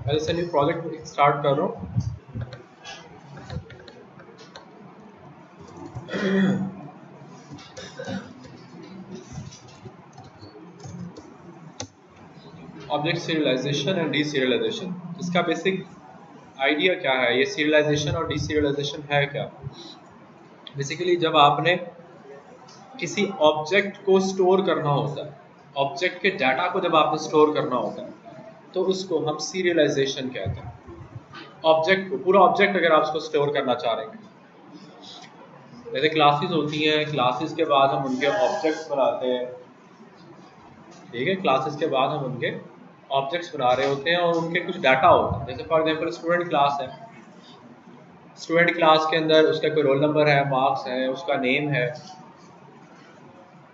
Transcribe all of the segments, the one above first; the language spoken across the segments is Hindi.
पहले से न्यू प्रोजेक्ट स्टार्ट कर रहा हूँ। ऑब्जेक्ट सीरियलाइजेशन एंड डीसीरियलाइजेशन, इसका बेसिक आइडिया क्या है? ये सीरियलाइजेशन और डीसीरियलाइजेशन है क्या? बेसिकली जब आपने किसी ऑब्जेक्ट को स्टोर करना होता है, ऑब्जेक्ट के डाटा को जब आपने स्टोर करना होता है तो उसको हम सीरियलाइजेशन कहते हैं। ऑब्जेक्ट को, पूरा ऑब्जेक्ट अगर आप उसको स्टोर करना चाह रहे हैं, जैसे क्लासेस होती हैं, क्लासेस के बाद हम उनके ऑब्जेक्ट्स बनाते हैं, ठीक है। क्लासेस के बाद हम उनके ऑब्जेक्ट्स बना रहे होते हैं और उनके कुछ डाटा होता है। जैसे फॉर एग्जांपल स्टूडेंट क्लास है, स्टूडेंट क्लास के अंदर उसका कोई रोल नंबर है, मार्क्स है, उसका नेम है,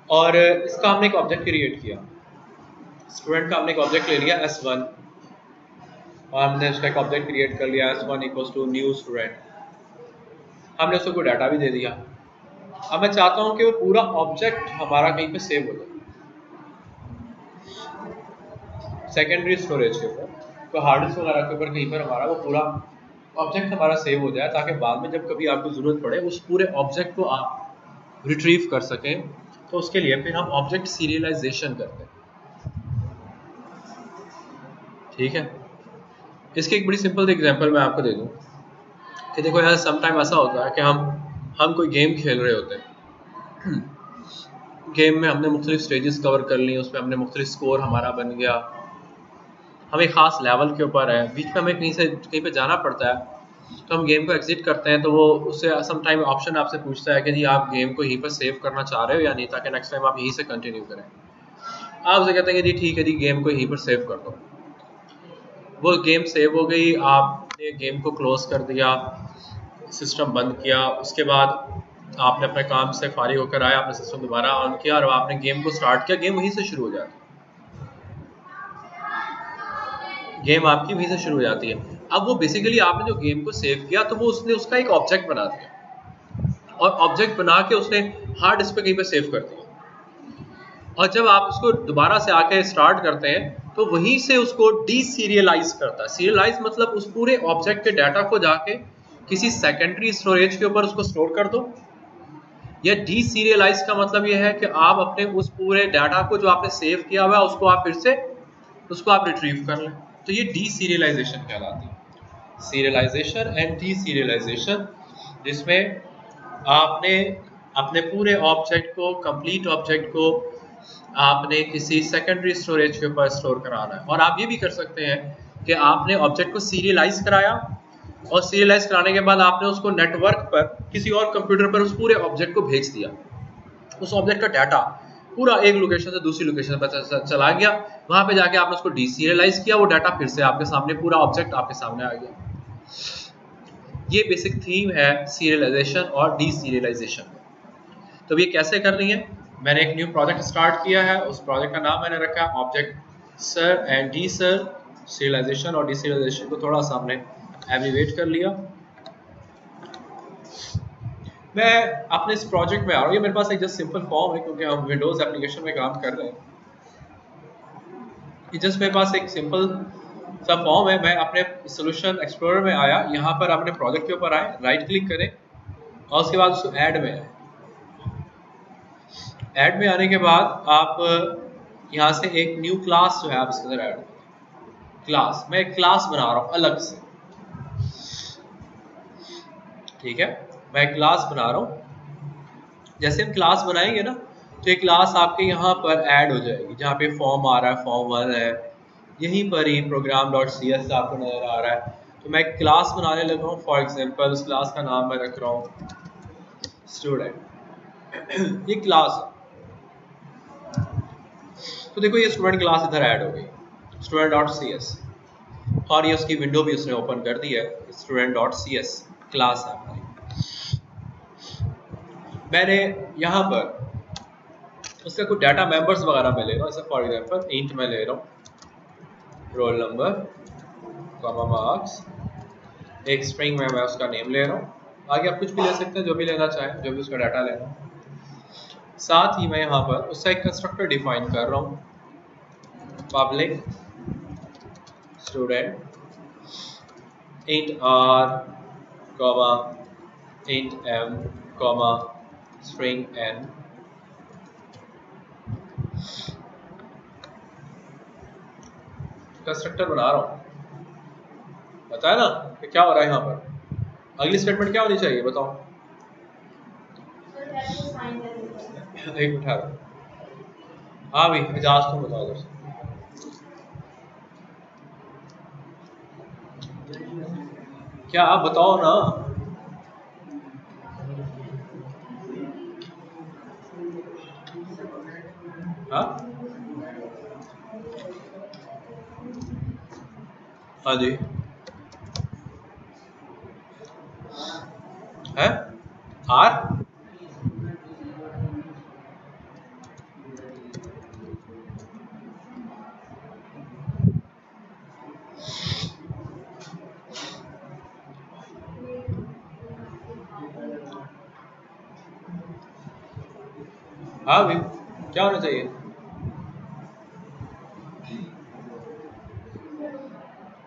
और इसका हमने एक ऑब्जेक्ट क्रिएट किया। स्टूडेंट का हमने एक ऑब्जेक्ट ले लिया S1 और हमने उसका एक ऑब्जेक्ट क्रिएट कर लिया S1 equals to new student. हमने उसको कोई डाटा भी दे दिया। अब मैं चाहता हूं कि वो पूरा ऑब्जेक्ट हमारा कहीं पे सेव हो जाए सेकेंडरी स्टोरेज के ऊपर, तो हार्ड डिस्क वगैरह के ऊपर कहीं पर हमारा वो पूरा ऑब्जेक्ट हमारा सेव हो जाए, ताकि बाद में जब कभी आपको ज़रूरत पड़े उस पूरे ऑब्जेक्ट को आप रिट्रीव कर सकें। तो उसके लिए फिर हम ऑब्जेक्ट सीरियलाइजेशन करते हैं, ठीक है। इसकी एक बड़ी सिंपल एग्जांपल मैं आपको दे दूं कि देखो यार, समटाइम ऐसा होता है कि हम कोई गेम खेल रहे होते हैं। गेम में हमने मुख्तलिफ स्टेजेस कवर कर ली, उसमें हमने मुख्तलिफ स्कोर हमारा बन गया, हम एक ख़ास लेवल के ऊपर है, बीच में हमें कहीं पे जाना पड़ता है, तो हम गेम को एग्जिट करते हैं। तो वो उससे सम टाइम ऑप्शन आपसे पूछता है कि जी आप गेम को यहीं पर सेव करना चाह रहे हो या नहीं, ताकि नेक्स्ट टाइम आप यहीं से कंटिन्यू करें। आप उसे कहते हैं कि जी ठीक है जी, गेम को यहीं पर सेव कर दो। वो गेम सेव हो गई, आपने गेम को क्लोज कर दिया, सिस्टम बंद किया, उसके बाद आपने अपने काम से फारिग होकर आया, आपने सिस्टम दोबारा ऑन किया और आपने गेम को स्टार्ट किया, गेम वहीं से शुरू हो जाती है, गेम आपकी वहीं से शुरू हो जाती है। अब वो बेसिकली आपने जो गेम को सेव किया तो वो उसने उसका एक ऑब्जेक्ट बना दिया, और ऑब्जेक्ट बना के उसने हार्ड डिस्क पे कहीं पे सेव कर दिया, और जब आप उसको दोबारा से आके स्टार्ट करते हैं तो वहीं से उसको डीसीरियलाइज करता है। सीरियलाइज मतलब उस पूरे ऑब्जेक्ट के डाटा को जाके किसी सेकेंडरी स्टोरेज के ऊपर उसको स्टोर कर दो, या डीसीरियलाइज का मतलब यह है कि आप अपने उस पूरे डाटा को जो आपने सेव किया हुआ है उसको आप फिर से उसको आप रिट्रीव कर लें। तो ये डीसीरियलाइजेशन कहलाती है, सीरियलाइजेशन एंड डीसीरियलाइजेशन, जिसमें आपने अपने पूरे ऑब्जेक्ट को, कंप्लीट ऑब्जेक्ट को आपने किसी सेकेंडरी स्टोरेज के ऊपर स्टोर कराना है। और आप ये भी कर सकते हैं कि आपने ऑब्जेक्ट को सीरियलाइज कराया, और सीरियलाइज कराने के बाद आपने उसको नेटवर्क पर किसी और कंप्यूटर पर उस पूरे ऑब्जेक्ट को भेज दिया। उस ऑब्जेक्ट का डाटा पूरा एक लोकेशन से दूसरी लोकेशन पर चला गया, वहां पे जाके आपने उसको डीसीरियलाइज किया, वो डाटा फिर से आपके सामने, पूरा ऑब्जेक्ट आपके सामने आ गया। ये बेसिक थीम है सीरियलाइजेशन और डीसीरियलाइजेशन। तो ये कैसे करनी है? मैंने एक न्यू प्रोजेक्ट स्टार्ट किया है, उस प्रोजेक्ट का नाम मैंने रखा है object sir and D sir. Serialisation और डीसीरियलाइजेशन को थोड़ा सा हमने एब्रिवेट कर लिया। मैं अपने इस प्रोजेक्ट में आ रहा हूँ, ये मेरे पास एक जस्ट सिंपल फॉर्म है क्योंकि हम विंडोज एप्लीकेशन में काम कर रहे हैं। ये जस्ट मेरे पास एक सिंपल सा फॉर्म है। मैं अपने सोल्यूशन एक्सप्लोरर में आया, यहाँ पर अपने प्रोजेक्ट के ऊपर आए, राइट क्लिक करें और उसके बाद उसको ऐड में आए। ऐड में आने के बाद आप यहाँ से एक न्यू क्लास जो है आप इसके अंदर ऐड करें। क्लास, मैं एक क्लास बना रहा हूँ अलग से, ठीक है। मैं एक क्लास बना रहा हूँ। जैसे हम क्लास बनाएंगे ना, तो एक क्लास आपके यहाँ पर ऐड हो जाएगी, जहाँ पे फॉर्म आ रहा है, फॉर्म 1 है, यहीं पर ही program.cs आपको नजर आ रहा है। तो मैं एक क्लास बनाने लगा हूँ। फॉर एग्जांपल उस क्लास का नाम मैं रख रहा हूँ स्टूडेंट। ये क्लास, तो देखो ये स्टूडेंट क्लास इधर ऐड हो गई, student.cs, और ये उसकी विंडो भी उसने ओपन कर दी है, student.cs क्लास है हमारी। मैंने यहाँ पर उसका कुछ डाटा मेंबर्स वगैरह मैं ले रहा हूँ, जैसे फॉर एग्जांपल इंट में ले रहा हूँ रोल नंबर, मार्क्स, एक स्ट्रिंग में मैं उसका नेम ले रहा हूँ। आगे आप कुछ भी ले सकते हैं, जो भी लेना चाहें, जो भी उसका डाटा लेना। साथ ही मैं यहाँ पर उसका एक कंस्ट्रक्टर डिफाइन कर रहा हूँ, public student int r comma int m comma string n। Constructor बना रहा हूँ, बताया ना कि क्या हो रहा है यहाँ पर। अगली स्टेटमेंट क्या होनी चाहिए बताओ। एक मिनट ठहरो। हाँ भाई एजाज तुम बताओ उधर से। क्या आप बताओ ना। हाँ हाँ जी है आर। हाँ भाई क्या होना चाहिए।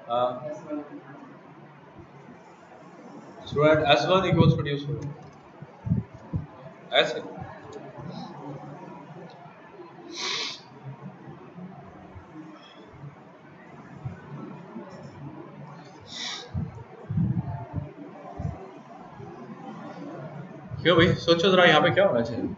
हाँ स्टूडेंट S1 इक्वल्स प्रोड्यूस ऐसे। क्यों भाई सोचो जरा यहाँ पे क्या होना चाहिए।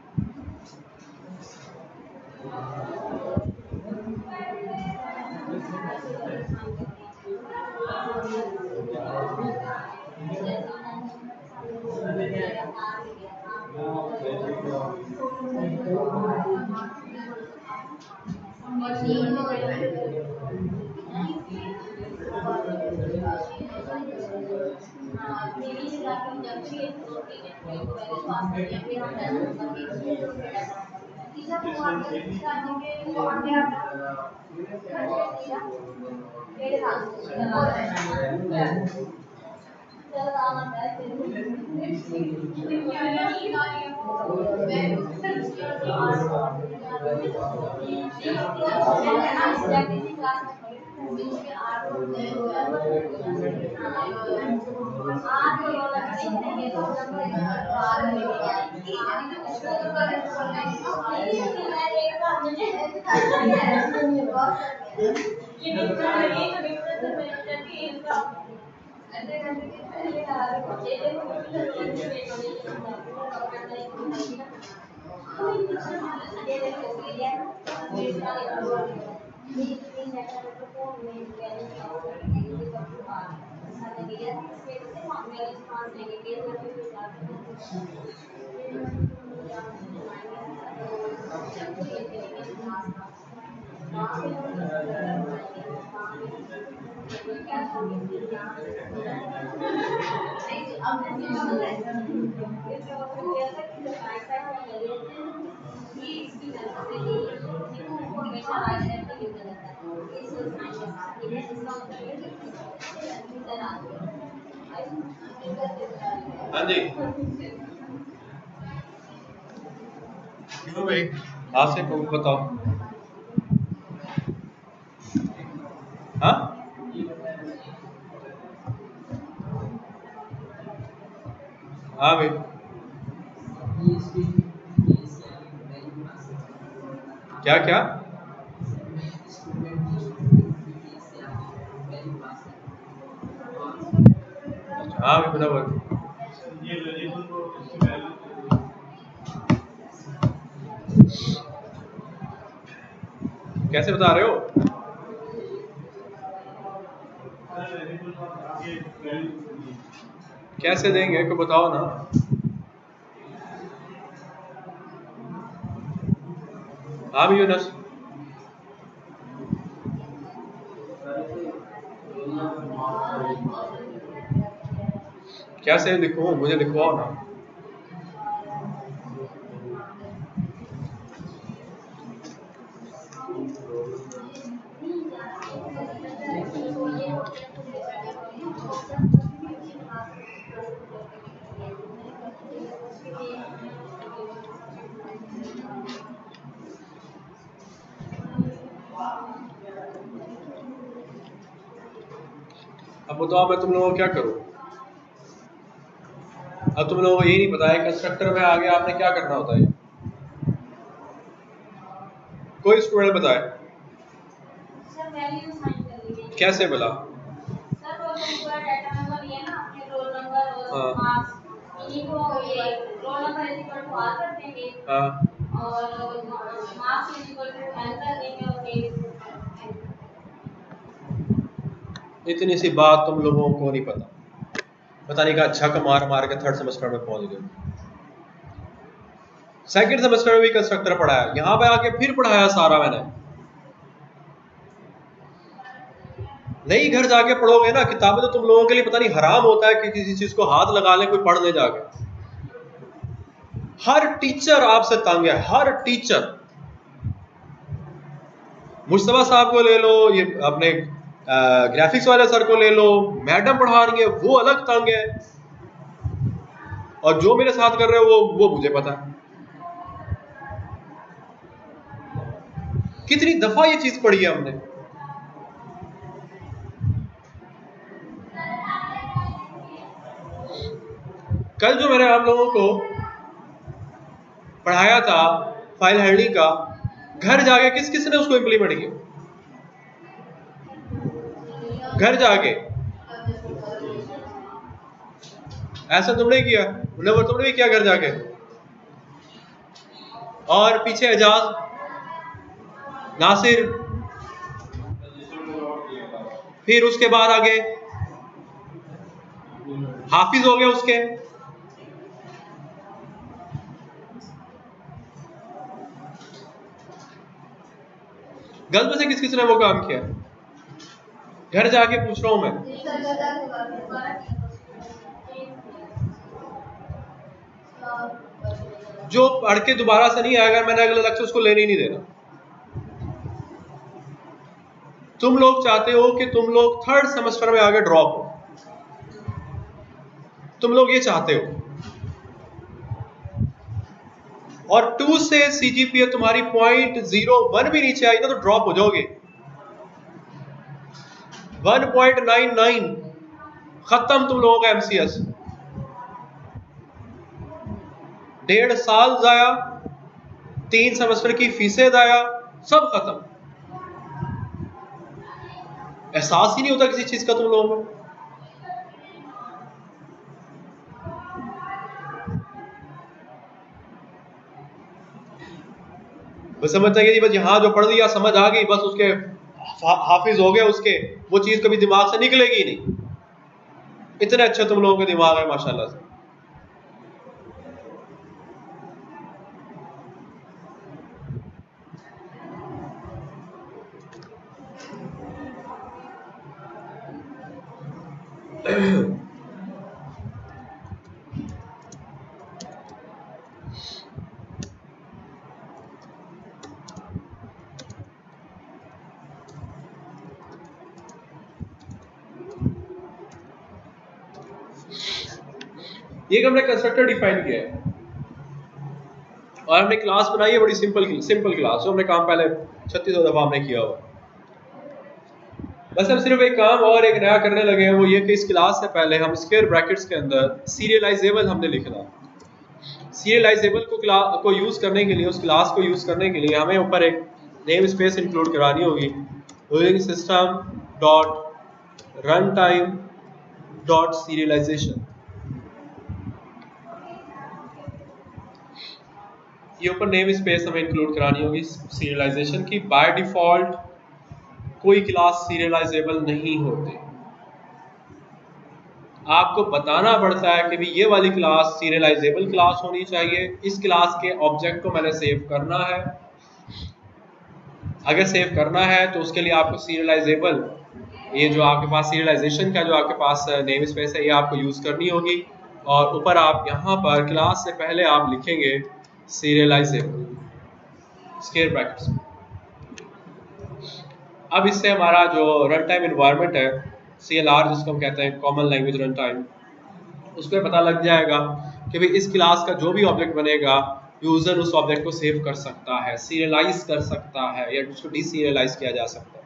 हाँ जी क्यों भाई आप से बताओ। हाँ हाँ भाई क्या क्या। हाँ भाई बराबर। कैसे बता रहे हो। कैसे देंगे को बताओ ना। हाँ भी यूनस कैसे लिखूं मुझे लिखवाओ ना। अब बताओ मैं तुम लोगों को क्या करूँ? अब तुम लोगों को ये नहीं पता है कंस्ट्रक्टर में आगे आपने क्या करना होता है? कोई स्टूडेंट बताए कैसे बोला? इतनी सी बात तुम लोगों को नहीं पता, पता नहीं का झक मार मार के थर्ड सेमेस्टर में पहुंच गए। सेकंड सेमेस्टर में भी कंस्ट्रक्टर पढ़ाया, यहां पे आके फिर पढ़ाया सारा मैंने। नहीं घर जाके पढ़ोगे ना, किताबें तो तुम लोगों के लिए पता नहीं हराम होता है कि किसी चीज को हाथ लगा ले कोई पढ़ ले जाके। हर टीचर आपसे तंग है, हर टीचर। मुस्तफा साहब को ले लो, ये अपने ग्राफिक्स वाले सर को ले लो, मैडम पढ़ा रही है वो अलग तंग है, और जो मेरे साथ कर रहे हो वो मुझे पता है। कितनी दफा ये चीज पढ़ी है हमने। कल जो मैंने आप लोगों को पढ़ाया था फाइल हैंडलिंग का, घर जाके किस किस ने उसको इंप्लीमेंट किया? घर जाके ऐसा तुमने किया, तुमने भी किया घर जाके। और पीछे एजाज, नासिर, फिर उसके बाद आगे हाफिज हो गया उसके। गलत में से किस किस ने वो काम किया? घर जाके पूछ रहा हूं मैं। जो पढ़ के दोबारा से नहीं आएगा, मैंने अगले लेक्चर उसको लेने ही नहीं देना। तुम लोग चाहते हो कि तुम लोग थर्ड सेमेस्टर में आगे ड्रॉप हो, तुम लोग ये चाहते हो, और 2 से सीजीपीए तुम्हारी 0.01 भी नीचे आई ना तो ड्रॉप हो जाओगे। 1.99 खत्म तुम लोगों का एमसीएस। 1.5 साल जाया, 3 सेमेस्टर की फीसें जाया, सब खत्म। एहसास ही नहीं होता किसी चीज का तुम लोगों को। बस समझता है कि बस यहाँ जो पढ़ लिया समझ आ गई, बस उसके हाफिज हो गया, उसके वो चीज कभी दिमाग से निकलेगी नहीं। इतने अच्छे तुम लोगों के दिमाग है माशाल्लाह से। ये हमने कंस्ट्रक्टर डिफाइन किया है, और हमने क्लास बनाई है बड़ी सिंपल क्लास, जो हमने काम पहले 3600 दफा हमने किया हुआ। बस हम सिर्फ एक काम और एक नया करने लगे हैं, वो ये कि इस क्लास से पहले हम स्क्वायर ब्रैकेट्स के अंदर सीरियलाइजेबल हमने लिखना। सीरियलाइजेबल को यूज करने के लिए, उस क्लास को यूज करने के लिए हमें ऊपर एक नेम स्पेस इंक्लूड करानी होगी। System dot run time dot serialisation, ये ऊपर नेम स्पेस हमें इंक्लूड करानी होगी सीरियलाइजेशन की। बाय डिफॉल्ट कोई क्लास सीरियलाइजेबल नहीं होते, आपको बताना पड़ता है कि भी ये वाली क्लास सीरियलाइजेबल क्लास होनी चाहिए, इस क्लास के ऑब्जेक्ट को मैंने सेव करना है। अगर सेव करना है तो उसके लिए आपको सीरियलाइजेबल, ये जो आपके पास सीरियलाइजेशन का जो आपके पास नेम स्पेस है, ये आपको यूज करनी होगी। और ऊपर आप यहाँ पर क्लास से पहले आप लिखेंगे सीरियलाइजेबल स्क्वायर ब्रैकेट्स। अब इससे हमारा जो रन टाइम इन्वायरमेंट है, CLR जिसको हम कहते हैं कॉमन लैंग्वेज रन टाइम, उसको पता लग जाएगा कि भाई इस क्लास का जो भी ऑब्जेक्ट बनेगा, यूजर उस ऑब्जेक्ट को सेव कर सकता है, सीरियलाइज कर सकता है, या उसको डीसीरियलाइज किया जा सकता है।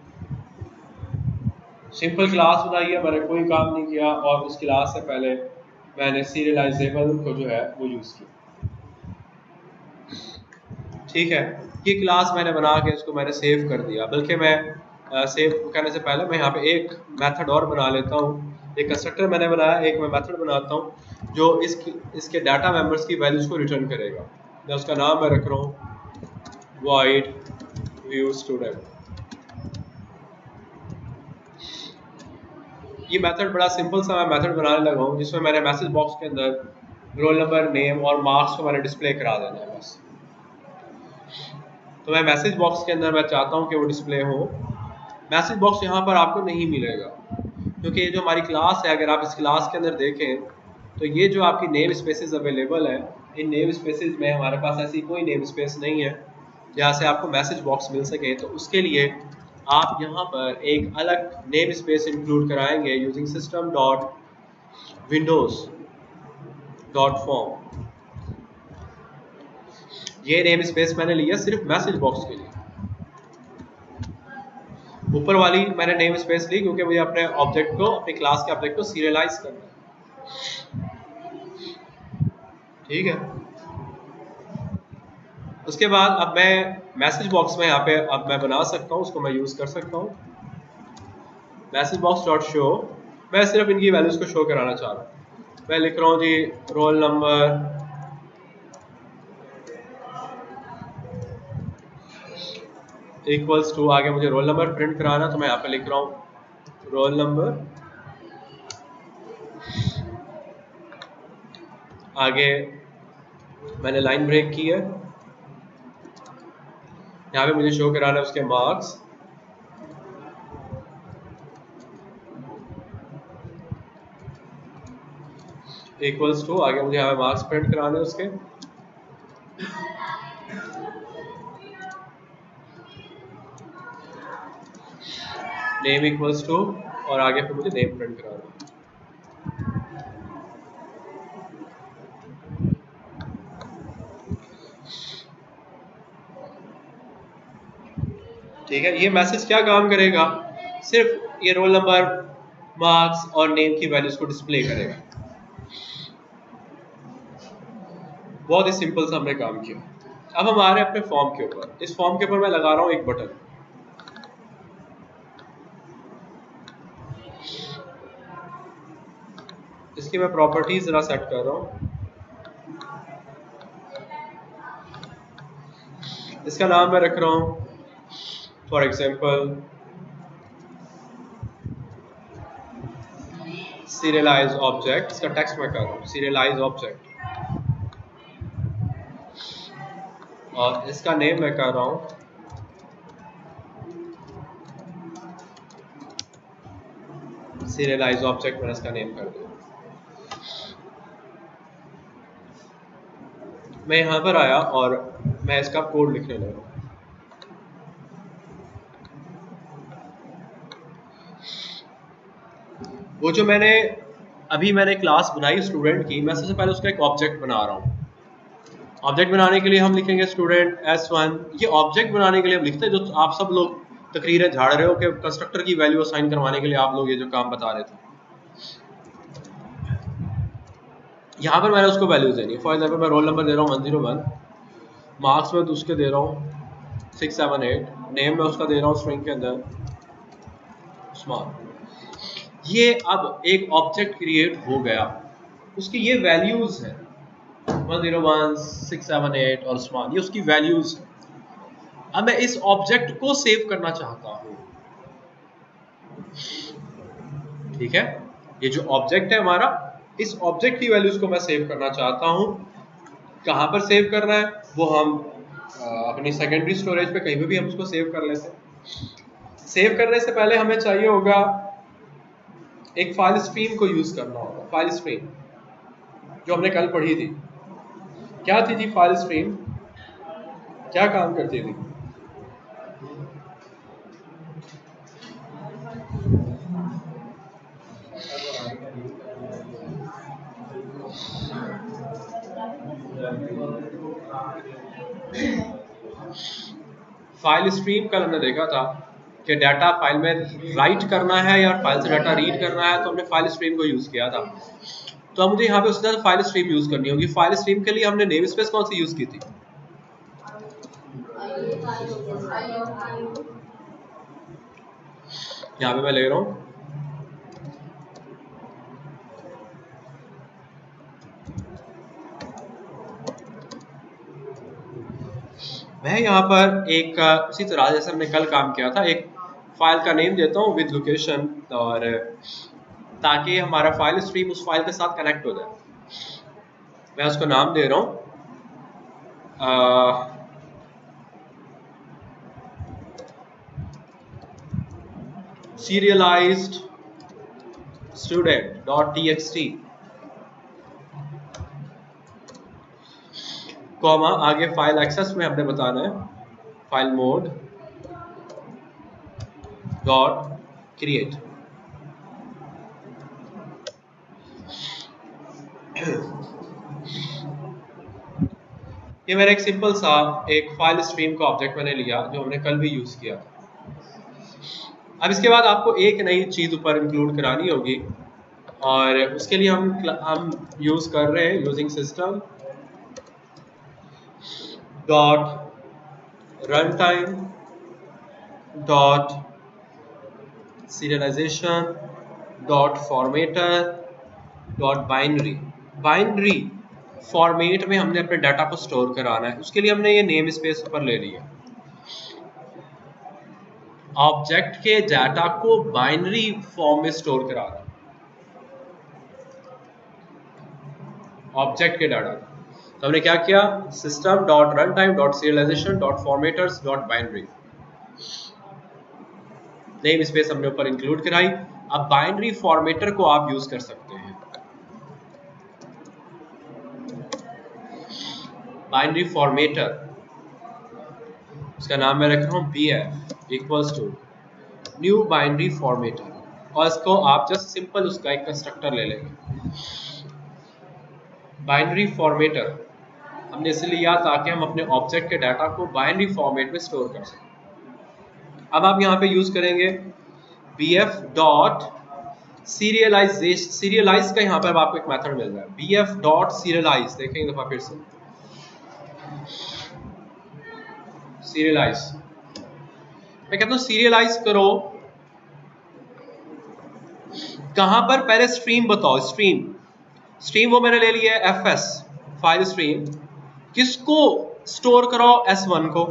सिंपल क्लास बनाई है, मैंने कोई काम नहीं किया, और उस क्लास से पहले मैंने सीरियलाइजेबल को जो है वो यूज़ किया। ठीक है, ये क्लास मैंने बना के इसको मैंने सेव कर दिया। बल्कि मैं सेव करने से पहले मैं यहाँ पे एक मेथड और बना लेता हूँ। एक कंस्ट्रक्टर मैंने बनाया, एक मैं मेथड बनाता हूँ जो इसके डाटा मेंबर्स की वैल्यूज़ को रिटर्न करेगा। मैं उसका नाम मैं रख रहा हूँ void view student। ये मेथड बड़ा सिंपल सा मैं मेथड बनाने लगा हूँ, जिसमें मैंने मैसेज बॉक्स के अंदर रोल नंबर, नेम और मार्क्स को मैंने डिस्प्ले करा देना है बस। तो मैं मैसेज बॉक्स के अंदर मैं चाहता हूँ कि वो डिस्प्ले हो। मैसेज बॉक्स यहाँ पर आपको नहीं मिलेगा, क्योंकि ये जो हमारी क्लास है, अगर आप इस क्लास के अंदर देखें तो ये जो आपकी नेम स्पेसेस अवेलेबल है, इन नेम स्पेसेस में हमारे पास ऐसी कोई नेम स्पेस नहीं है जहाँ से आपको मैसेज बॉक्स मिल सके। तो उसके लिए आप यहाँ पर एक अलग नेम स्पेस इंक्लूड कराएंगे using system dot Windows dot form. ये नेम स्पेस मैंने लिया सिर्फ मैसेज बॉक्स के लिए। ऊपर वाली मैंने नेम स्पेस ली क्योंकि मुझे अपने ऑब्जेक्ट को, अपनी क्लास के ऑब्जेक्ट को सीरियलाइज करना है। ठीक है, उसके बाद अब मैं मैसेज बॉक्स में यहाँ पे अब मैं बना सकता हूँ, उसको मैं यूज कर सकता हूँ। मैसेज बॉक्स डॉट शो, मैं सिर्फ इनकी वैल्यूज को शो कराना चाह रहा हूँ। मैं लिख रहा हूँ जी रोल नंबर इक्वल्स टू, आगे मुझे रोल नंबर प्रिंट कराना, तो मैं यहाँ पे लिख रहा हूँ रोल नंबर, आगे मैंने लाइन ब्रेक की है, यहाँ पे मुझे शो कराना है उसके मार्क्स, इक्वल्स टू, आगे मुझे यहाँ पे मार्क्स प्रिंट कराने उसके, नेम इक्वल्स टू, और आगे फिर मुझे नेम प्रिंट कराना है। ठीक है, ये मैसेज क्या काम करेगा, सिर्फ ये रोल नंबर, मार्क्स और नेम की वैल्यूज को डिस्प्ले करेगा। बहुत ही सिंपल सा हमने काम किया। अब हम आ रहे हैं अपने फॉर्म के ऊपर। इस फॉर्म के ऊपर मैं लगा रहा हूँ एक बटन। इसकी मैं प्रॉपर्टीज जरा सेट कर रहा हूँ। इसका नाम मैं रख रहा हूँ फॉर एग्जाम्पल सीरियलाइज ऑब्जेक्ट। इसका टेक्स्ट मैं कर रहा हूँ सीरियलाइज ऑब्जेक्ट, और इसका नेम मैं कर रहा हूँ सीरियलाइज ऑब्जेक्ट। मैंने इसका नेम कर दिया। मैं यहाँ पर आया और मैं इसका कोड लिखने लगा। वो जो मैंने क्लास बनाई स्टूडेंट की, मैं सबसे पहले उसका एक ऑब्जेक्ट बना रहा हूँ। ऑब्जेक्ट बनाने के लिए हम लिखेंगे स्टूडेंट S1। ये ऑब्जेक्ट बनाने के लिए हम लिखते हैं, जो आप सब लोग तकरीरें झाड़ रहे हो कि कंस्ट्रक्टर की वैल्यू असाइन करवाने के लिए आप लोग ये जो काम बता रहे थे, यहाँ पर मैंने उसको वैल्यूज देनी है। फॉर एग्जाम्पल मैं रोल नंबर दे रहा हूँ 101, मार्क्स में उसके दे रहा हूँ 678, नेम में उसका दे रहा हूँ स्ट्रिंग के अंदर स्मॉल। ये अब एक ऑब्जेक्ट क्रिएट हो गया, उसकी ये वैल्यूज है 101, 678 और स्मॉल, ये उसकी वैल्यूज है। अब मैं इस ऑब्जेक्ट को सेव करना चाहता हूँ। ठीक है, ये जो ऑब्जेक्ट है हमारा, इस ऑब्जेक्ट की वैल्यूज को मैं सेव करना चाहता हूँ। कहाँ पर सेव करना है वो हम अपनी सेकेंडरी स्टोरेज पे कहीं पे भी हम उसको सेव कर लेते हैं। सेव करने से पहले हमें चाहिए होगा एक फाइल स्ट्रीम को यूज करना होगा। फाइल स्ट्रीम जो हमने कल पढ़ी थी, क्या थी फाइल स्ट्रीम, क्या काम करती थी? फाइल स्ट्रीम कल हमने देखा था कि डाटा फाइल में राइट करना है या फाइल से डाटा रीड करना है, तो हमने फाइल स्ट्रीम को यूज़ किया था। तो अब मुझे यहाँ पे उसके साथ फाइल स्ट्रीम यूज़ करनी होगी। फाइल स्ट्रीम के लिए हमने नेम स्पेस कौन सी यूज़ की थी? यहाँ पे मैं ले रहा हूँ मैं यहाँ पर एक उसी तरह जैसे हमने कल काम किया था, एक फाइल का नेम देता हूँ विद लोकेशन, और ताकि हमारा फाइल स्ट्रीम उस फाइल के साथ कनेक्ट हो जाए। मैं उसको नाम दे रहा हूँ serialized student.txt, कॉमा आगे फाइल एक्सेस में हमने बताना है फाइल मोड डॉट क्रिएट। ये मेरा एक सिंपल सा एक फाइल स्ट्रीम का ऑब्जेक्ट मैंने लिया जो हमने कल भी यूज किया था। अब इसके बाद आपको एक नई चीज ऊपर इंक्लूड करानी होगी, और उसके लिए हम यूज कर रहे हैं using system dot run time dot serialisation dot formatter dot binary. Binary format में हमने अपने डाटा को स्टोर कराना है, उसके लिए हमने ये नेम स्पेस ऊपर ले लिया। ऑब्जेक्ट के डाटा को बाइनरी फॉर्म में स्टोर कराना, ऑब्जेक्ट के डाटा। तो हमने क्या किया, system dot run time dot serialisation dot formatters dot binary, name space हमने ऊपर इंक्लूड कराई। अब बाइनरी फॉर्मेटर को आप यूज कर सकते हैं। बाइनरी फॉर्मेटर, उसका नाम मैं रख रहा हूँ bf equals to new binary formatter, और इसको आप जस्ट सिंपल उसका एक कंस्ट्रक्टर ले लेंगे। बाइनरी फॉर्मेटर हमने इसलिए लिया ताकि हम अपने ऑब्जेक्ट के डाटा को बाइनरी फॉर्मेट में स्टोर कर सकें। अब आप यहाँ पे यूज करेंगे bf डॉट सीरियलाइज का यहाँ पर आपको एक मेथड मिल रहा है bf डॉट सीरियलाइज। देखें एक दफा फिर से सीरियलाइज, मैं कहता हूँ सीरियलाइज करो। कहां पर, पहले स्ट्रीम बताओ। स्ट्रीम वो मैंने ले लिया है fs फाइल स्ट्रीम, किसको स्टोर कराओ, s1 को।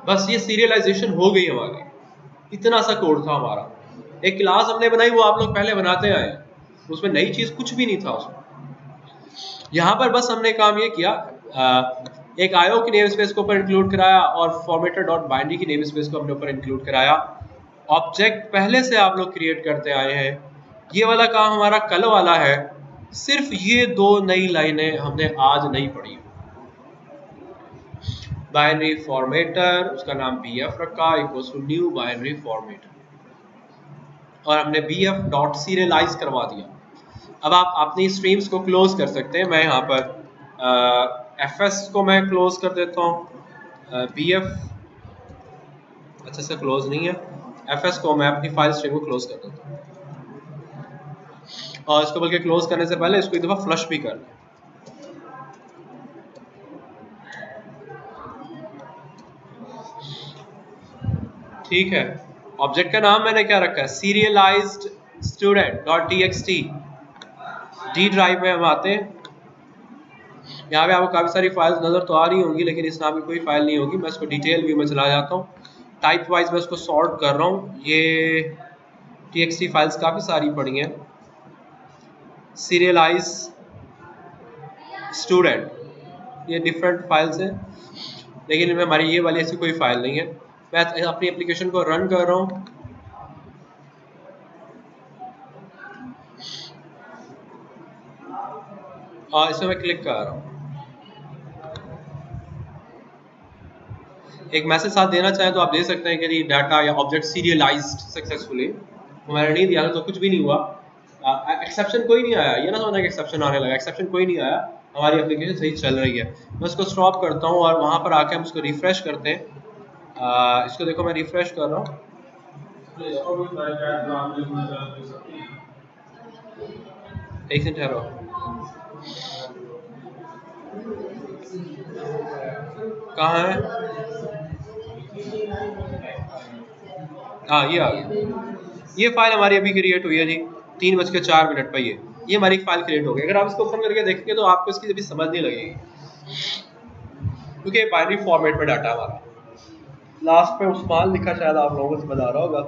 बस ये सीरियलाइजेशन हो गई हमारी, इतना सा कोड था हमारा। एक क्लास हमने बनाई, वो आप लोग पहले बनाते आए, उसमें नई चीज कुछ भी नहीं था उसमें। यहाँ पर बस हमने काम ये किया, एक आईओ की नेम स्पेस को ऊपर इंक्लूड कराया और फॉर्मेटर डॉट बाइनरी की नेम स्पेस को हमने ऊपर इंक्लूड कराया। ऑब्जेक्ट पहले से आप लोग क्रिएट करते आए हैं, ये वाला काम हमारा कल वाला है, सिर्फ ये दो नई लाइनें हमने आज नहीं पढ़ी। बाइनरी फॉर्मेटर, उसका नाम bf रखा equals to new binary formatter, और हमने bf डॉट सीरियलाइज करवा दिया। अब आप अपनी स्ट्रीम्स को क्लोज कर सकते हैं। मैं यहाँ पर fs को मैं क्लोज कर देता हूँ, bf अच्छा से क्लोज नहीं है, fs को मैं अपनी फाइल स्ट्रीम को क्लोज कर देता हूँ, और इसको बल्कि क्लोज करने से पहले इसको एक दफा फ्लश भी कर लें। ठीक है, ऑब्जेक्ट का नाम मैंने क्या रखा है, serialized student.txt। डी ड्राइव में हम आते हैं, यहाँ पे आपको काफ़ी सारी फाइल्स नज़र तो आ रही होंगी, लेकिन इस नाम की कोई फाइल नहीं होगी। मैं इसको डिटेल व्यू में चला जाता हूँ, टाइप वाइज मैं इसको सॉर्ट कर रहा हूँ। ये txt फाइल्स काफ़ी सारी पड़ी हैं। सीरियलाइज स्टूडेंट, ये डिफरेंट फाइल्स हैं, लेकिन इनमें हमारी ये वाली ऐसी कोई फाइल नहीं है। मैं अपनी एप्लीकेशन को रन कर रहा हूँ, और इसमें मैं क्लिक कर रहा हूँ। एक मैसेज साथ देना चाहें तो आप दे सकते हैं कि डाटा या ऑब्जेक्ट सीरियलाइज्ड सक्सेसफुली। मैंने नहीं दिया तो कुछ भी नहीं हुआ, एक्सेप्शन कोई नहीं आया, ये ना समझना कि एक्सेप्शन आने लगा, एक्सेप्शन कोई नहीं आया, हमारी एप्लीकेशन सही चल रही है। मैं उसको स्टॉप करता हूँ और वहाँ पर आके हम उसको रिफ्रेश करते हैं। इसको देखो मैं रिफ्रेश कर रहा हूँ, एक सेकंड ठहरो, कहाँ है? हाँ ये आ गया, ये फाइल हमारी अभी क्रिएट हुई है जी 3:04 पर। ये हमारी फाइल क्रिएट हो गई। अगर आप इसको ओपन करके देखेंगे तो आपको इसकी अभी समझ नहीं लगेगी, क्योंकि बाइनरी फॉर्मेट में डाटा हमारा, लास्ट पे उस्मान लिखा शायद आप लोगों को समझ आ रहा होगा।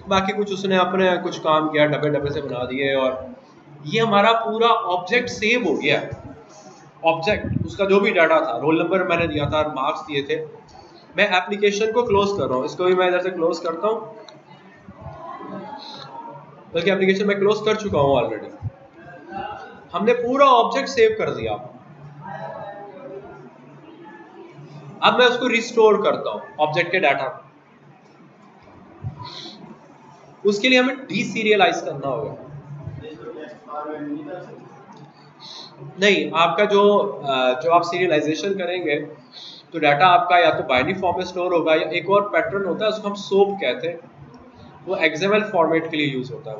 बाकी कुछ उसने अपने कुछ काम किया, डब्बे डब्बे से बना दिए, और ये हमारा पूरा ऑब्जेक्ट सेव हो गया। ऑब्जेक्ट उसका जो भी डाटा था, रोल नंबर मैंने दिया था, मार्क्स दिए थे। मैं एप्लीकेशन को क्लोज कर रहा हूँ, इसको भी मैं इधर से क्लोज करता हूँ, बल्कि एप्लीकेशन मैं क्लोज कर चुका हूँ ऑलरेडी। हमने पूरा ऑब्जेक्ट सेव कर दिया। अब मैं उसको रिस्टोर करता हूँ ऑब्जेक्ट के डाटा को। उसके लिए हमें डीसीरियलाइज करना होगा। नहीं, आपका जो आप सीरियलाइजेशन करेंगे तो डाटा आपका या तो बाइनरी फॉर्म में स्टोर होगा, या एक और पैटर्न होता है उसको हम सोप कहते हैं, वो एक्सएमएल फॉर्मेट के लिए यूज होता है।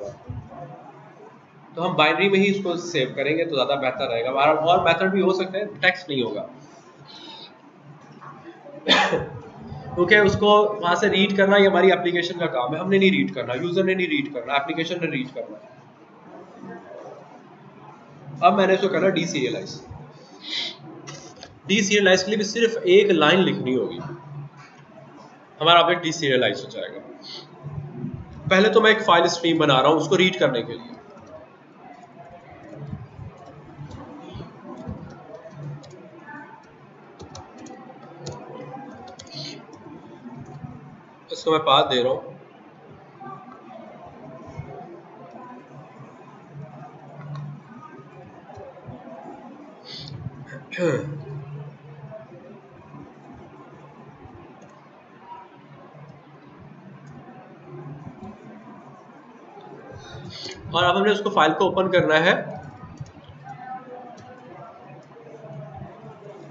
तो हम बाइनरी में ही इसको सेव करेंगे तो ज़्यादा बेहतर रहेगा। और मेथड भी हो सकते हैं, टेक्स्ट नहीं होगा क्योंकि उसको वहां से रीड करना ये हमारी एप्लीकेशन का काम है, हमने नहीं रीड करना, यूजर ने नहीं रीड करना, एप्लीकेशन ने रीड करना। अब मैंने इसको करना डीसीरियलाइज। डीसीरियलाइज के लिए भी सिर्फ एक लाइन लिखनी होगी, हमारा ऑब्जेक्ट डीसीरियलाइज हो जाएगा। पहले तो मैं एक फाइल स्ट्रीम बना रहा हूं उसको रीड करने के लिए। इसको मैं पाथ दे रहा हूं, और अब हमने उसको फाइल को ओपन करना है,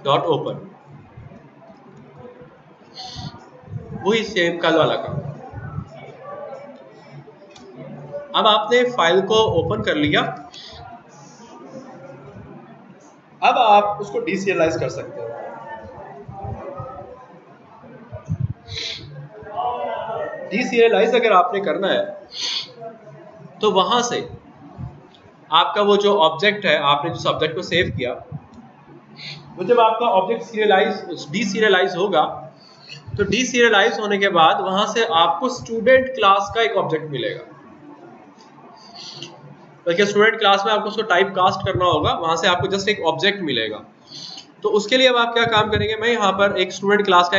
डॉट ओपन, वही सेम कल वाला काम। अब आपने फाइल को ओपन कर लिया, अब आप उसको डीसीरियलाइज कर सकते हैं। डीसीरियलाइज अगर आपने करना है तो वहां से आपका वो जो ऑब्जेक्ट है, आपने जिस ऑब्जेक्ट को सेव किया, वो जब आपका ऑब्जेक्ट सीरियलाइज डीसीरियलाइज होगा तो डीसीरियलाइज होने के बाद वहां से आपको स्टूडेंट क्लास का एक ऑब्जेक्ट मिलेगा। बल्कि स्टूडेंट क्लास में आपको उसको टाइप कास्ट करना होगा, वहां से आपको जस्ट एक ऑब्जेक्ट मिलेगा। तो उसके लिए अब आप क्या काम करेंगे, मैं यहाँ पर एक स्टूडेंट क्लास का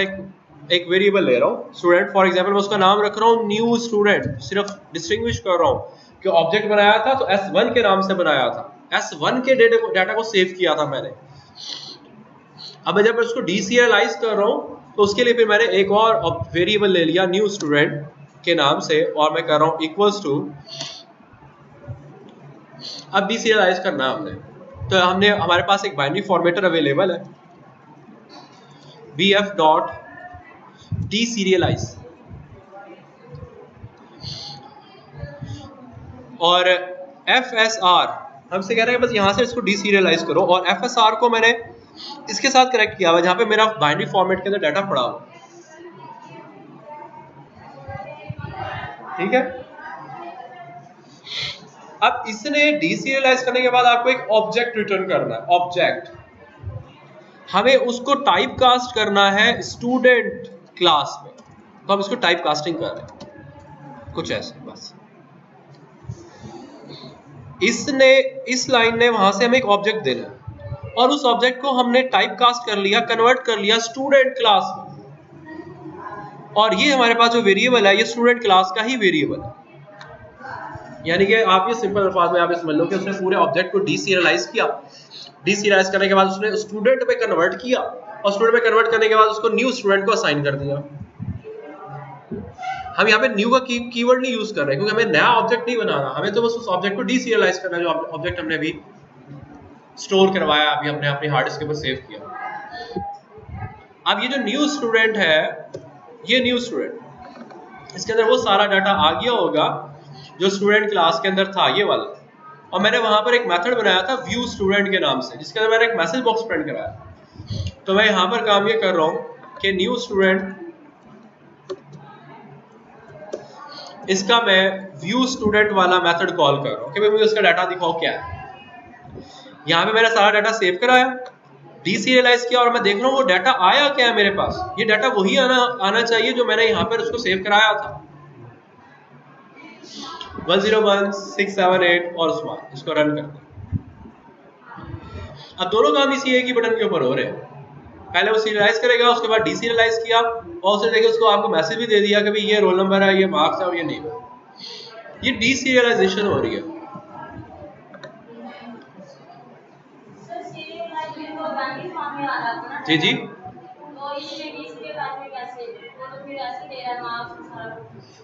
एक वेरिएबल ले रहा हूँ, स्टूडेंट। फॉर एग्जाम्पल मैं उसका नाम रख रहा हूँ न्यू स्टूडेंट, सिर्फ डिस्टिंग्विश कर रहा हूँ कि ऑब्जेक्ट बनाया था तो S1 के नाम से बनाया था, S1 के डाटा को सेव किया था मैंने। अब जब मैं उसको डीसीरियलाइज कर रहा हूँ तो उसके लिए फिर मैंने एक और वेरिएबल ले लिया न्यू स्टूडेंट के नाम से, और मैं कर रहा हूँ इक्वल्स टू, अब डीसीरियलाइज करना हमने, तो हमने हमारे पास एक बाइनरी फॉर्मेटर अवेलेबल है, bf डॉट डीसीरियलाइज, और fsr हमसे कह रहे हैं बस यहाँ से इसको डीसीरियलाइज करो, और fsr को मैंने इसके साथ कनेक्ट किया हुआ जहाँ पे मेरा बाइनरी फॉर्मेट के अंदर डाटा पड़ा हुआ। ठीक है, अब इसने डीसीरियलाइज करने के बाद आपको एक ऑब्जेक्ट रिटर्न करना है। ऑब्जेक्ट हमें उसको टाइप कास्ट करना है स्टूडेंट क्लास में, तो हम इसको टाइप कास्टिंग कर रहे हैं कुछ ऐसे। बस इस लाइन ने वहां से हमें एक ऑब्जेक्ट देना है, और उस ऑब्जेक्ट को हमने टाइप कास्ट कर लिया, कन्वर्ट कर लिया स्टूडेंट क्लास में, और ये हमारे पास जो वेरिएबल है ये स्टूडेंट क्लास का ही वेरिएबल है। यानी कि आप ये सिंपल अल्फाज में आप ये समझ लो कि उसने पूरे ऑब्जेक्ट को डीसीरियलाइज किया, डीसीरियलाइज करने के बाद उसने स्टूडेंट में कन्वर्ट किया, और स्टूडेंट में कन्वर्ट करने के बाद उसको न्यू स्टूडेंट को असाइन कर दिया। हम यहाँ पे न्यू का कीवर्ड नहीं यूज कर रहे क्योंकि हमें नया ऑब्जेक्ट नहीं बनाना, हमें तो बस उस ऑब्जेक्ट को डीसीरियलाइज करना है जो ऑब्जेक्ट हमने अभी स्टोर करवाया, अभी हमने अपनी हार्ड डिस्क के ऊपर सेव किया। अब ये जो न्यू स्टूडेंट है, ये न्यू स्टूडेंट, इसके अंदर वो सारा डाटा आ गया होगा जो स्टूडेंट क्लास के अंदर था, ये वाला, और मैंने वहां पर एक मेथड बनाया था व्यू स्टूडेंट के नाम से, जिसके अंदर मैंने एक मैसेज बॉक्स प्रिंट कराया। तो मैं यहाँ पर काम ये कर रहा हूँ कि न्यू स्टूडेंट, इसका मैं व्यू स्टूडेंट वाला मेथड कॉल कर रहा हूँ कि भाई मुझे उसका डाटा दिखाओ क्या है। यहाँ पे मैंने सारा डाटा सेव कराया, डीसीरियलाइज किया, और मैं देख रहा हूँ वो डाटा आया क्या है मेरे पास। ये डाटा वही आना चाहिए जो मैंने यहाँ पर उसको सेव कराया था, 101678 और उसमें इसको रन करते हैं। अब दोनों काम इसी एक ही बटन के ऊपर हो रहे हैं। पहले वो सीरियलाइज करेगा, उसके बाद डीसीरियलाइज किया, और उसने देखिए उसको आपको मैसेज भी दे दिया कि भाई ये रोल नंबर है, ये मार्क्स है और ये नहीं है। ये डीसीरियलाइजेशन हो रही है। जी जी,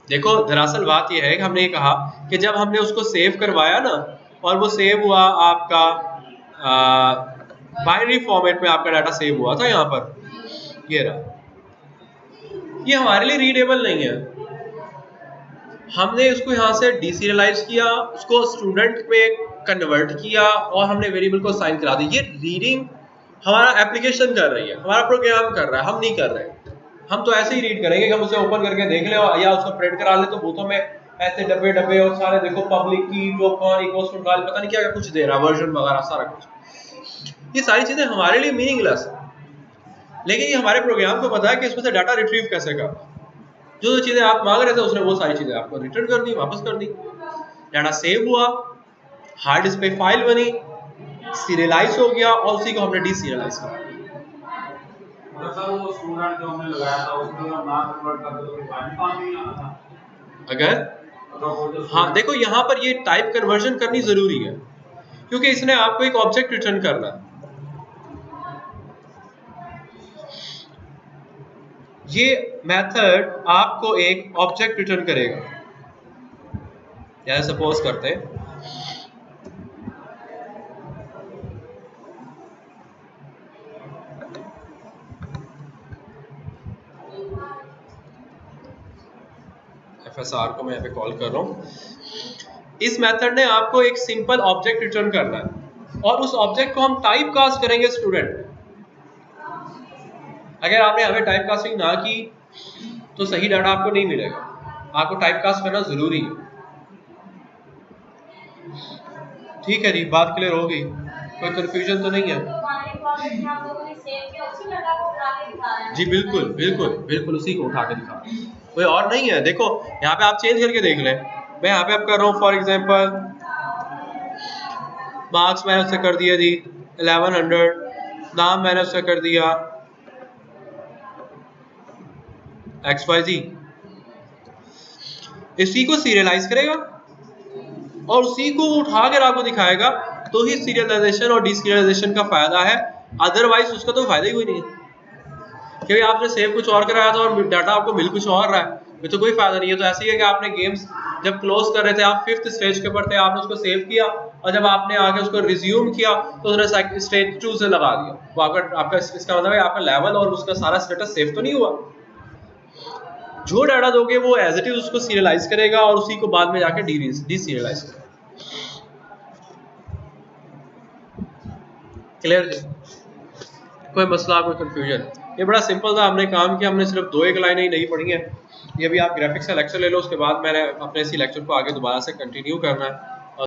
देखो दरअसल बात यह है कि हमने ये कहा कि जब हमने उसको सेव करवाया ना, और वो सेव हुआ आपका बाइनरी फॉर्मेट में, आपका डाटा सेव हुआ था यहाँ पर, ये रहा, ये हमारे लिए रीडेबल नहीं है। हमने इसको यहाँ से डीसीरियलाइज किया, उसको स्टूडेंट में कन्वर्ट किया, और हमने वेरिएबल को असाइन करा दी। ये रीडिंग हमारा एप्लीकेशन कर रही है, हमारा प्रोग्राम कर रहा है, हम नहीं कर रहे। हम तो ऐसे ही रीड करेंगे कि हम उसे ओपन करके देख ले या उसको प्रिंट करा ले, तो बूथों में ऐसे डब्बे डब्बे और सारे देखो पब्लिक की टोकन इक्वल्स टू डाल, पता नहीं क्या क्या कुछ दे रहा, वर्जन वगैरह सारा कुछ। ये सारी चीजें हमारे लिए मीनिंगलेस है, लेकिन ये हमारे प्रोग्राम को पता है कि इसमें से डाटा रिट्रीव कैसे करना। जो चीजें आप मांग रहे थे उसने वो सारी चीजें आपको रिटर्न कर दी, वापस कर दी। डाटा सेव हुआ, हार्ड डिस्क पे फाइल बनी, सीरियलाइज हो गया, और उसी को हमने डीसीरियलाइज कर दिया। अगर हाँ देखो यहाँ पर ये टाइप कन्वर्जन करनी जरूरी है, क्योंकि इसने आपको एक ऑब्जेक्ट रिटर्न करना है। ये मेथड आपको एक ऑब्जेक्ट रिटर्न करेगा। जैसे सपोज करते हैं FSR को मैं यहाँ पे कॉल कर रहा हूँ। इस मेथड ने आपको एक सिंपल ऑब्जेक्ट रिटर्न करना है, और उस ऑब्जेक्ट को हम टाइप कास्ट करेंगे स्टूडेंट। अगर आपने हमें टाइप कास्टिंग ना की तो सही डाटा आपको नहीं मिलेगा, आपको टाइप कास्ट करना जरूरी है। ठीक है जी, बात क्लियर हो गई, कोई कंफ्यूजन तो नहीं है? जी बिल्कुल बिल्कुल बिल्कुल, उसी को उठा के दिखा, कोई और नहीं है। देखो यहाँ पे आप चेंज करके देख लें, मैं यहाँ पे आप कर रहा हूँ फॉर एग्जांपल मार्क्स मैंने उससे कर दिया जी 1100, नाम मैंने उससे कर दिया XYZ। इसी को सीरियलाइज करेगा और उसी को उठा कर आपको दिखाएगा, तो ही सीरियलाइजेशन और डीसीरियलाइजेशन का फायदा है, अदरवाइज उसका तो फायदा ही कोई नहीं है। क्योंकि आपने सेव कुछ और कराया था और डाटा आपको मिल कुछ और रहा है, ये तो कोई फायदा नहीं है। तो ऐसे ही है कि आपने गेम्स जब क्लोज कर रहे थे, आप 5th स्टेज के ऊपर थे, आपने उसको सेव किया, और जब आपने आके उसको रिज्यूम किया तो उसने स्टेज 2 से लगा दिया। वो आपका इसका मतलब है आपका लेवल और उसका सारा स्टेटस सेव तो नहीं हुआ। जो डाटा दोगे वो एज इट इज उसको सीरियलाइज करेगा और उसी को बाद में जाके डीसीरियलाइज करेगा। क्लियर? कोई मसला, कोई कंफ्यूजन? ये बड़ा सिंपल था, हमने काम किया, हमने सिर्फ 2-1 लाइनें ही नहीं पढ़ी हैं। ये भी आप ग्राफिक्स का लेक्चर ले लो, उसके बाद मैंने अपने इसी लेक्चर को आगे दोबारा से कंटिन्यू करना है।